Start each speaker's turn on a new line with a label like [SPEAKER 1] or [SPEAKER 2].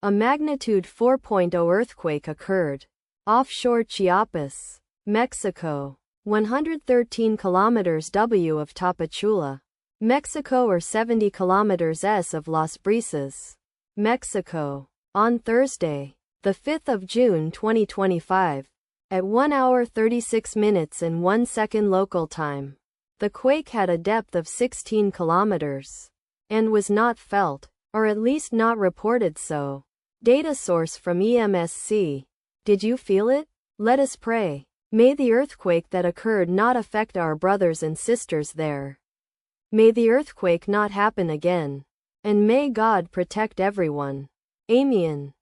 [SPEAKER 1] A magnitude 4.0 earthquake occurred offshore Chiapas, Mexico, 113 kilometers W of Tapachula, Mexico or 70 kilometers S of Las Brisas, Mexico, on Thursday, the 5th of June 2025, at 1 hour 36 minutes and 1 second local time. The quake had a depth of 16 kilometers and was not felt, or at least not reported so. Data source from EMSC. Did you feel it? Let us pray. May the earthquake that occurred not affect our brothers and sisters there. May the earthquake not happen again. And may God protect everyone. Amen.